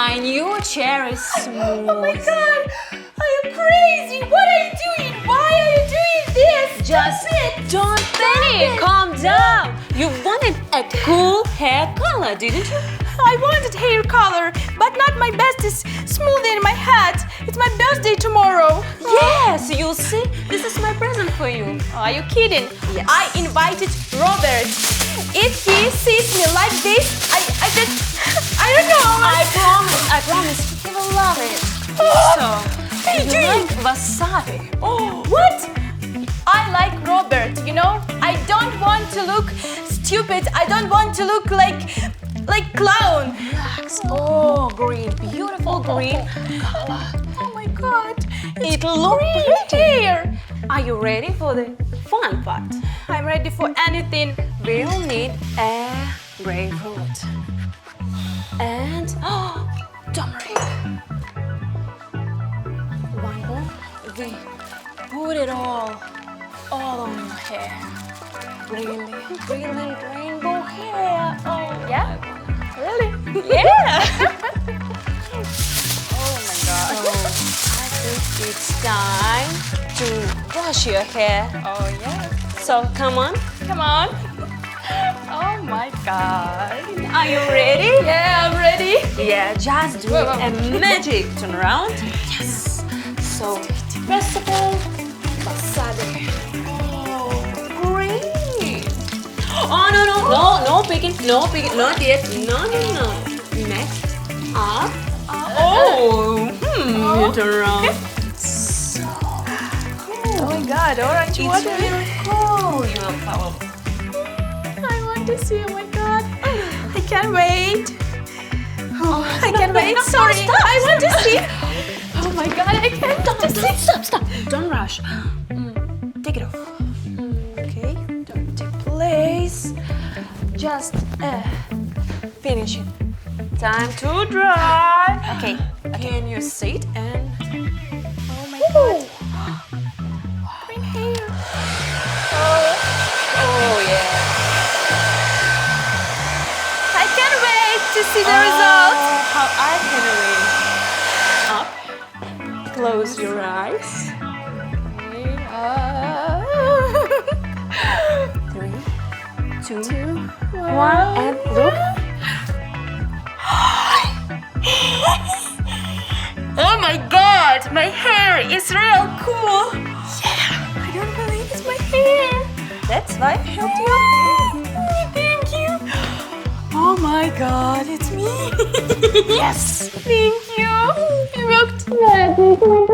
my new cherry smoothie. Oh my god! Are you crazy? What are you doing? Why are you doing this? Just don't panic. Calm down. You wanted a cool hair color, didn't you? I wanted hair color, but not my bestest smoothie in my hat. It's my birthday tomorrow. Yes, you see, this is my present for you. Are you kidding? Yes. I invited Robert. If he sees me like this, I don't know. I promise, he will love it. So, What are you do you doing? like wasabi? Oh, what? I like Robert, you know? I don't want to look stupid. I don't want to look like clown. Relax. Oh, green, beautiful green color. Oh my god. It looks Green pretty. hair. Are you ready for the fun part? I'm ready for anything. We'll need a grapefruit and turmeric. One more. We put it all on your hair. Really brilliant rainbow hair. Oh Yeah? Really? yeah. Oh my god. So I think it's time to wash your hair. Oh yeah. So come on. Come on. Oh my god. Are you ready? Yeah, I'm ready. Yeah, just do Whoa, whoa. a magic turn around. Yes. So, first of all, wasabi. Oh, green. Oh, no picking, not yet. No. Next, up. You turn around. So Oh my god, orange it's water. very cool. You will follow. I want to see, oh my god. I can't wait. Oh, I can't wait. no, Sorry. stop, I want to see. Oh my god, I can't see. Stop. Don't rush. Take it off. Okay, dirty place. Just finish it. Time to dry. Okay. Can you sit and... Oh my god. Green hair. Oh yeah. I can't wait to see the result. How I can wait. Up. Close your eyes. 3, 2, 1, and look. Oh my god, my hair is real cool. Yeah, I don't believe it's my hair. That's why I helped you. Thank you. Oh my god, it's me. Yes. Thank you. You looked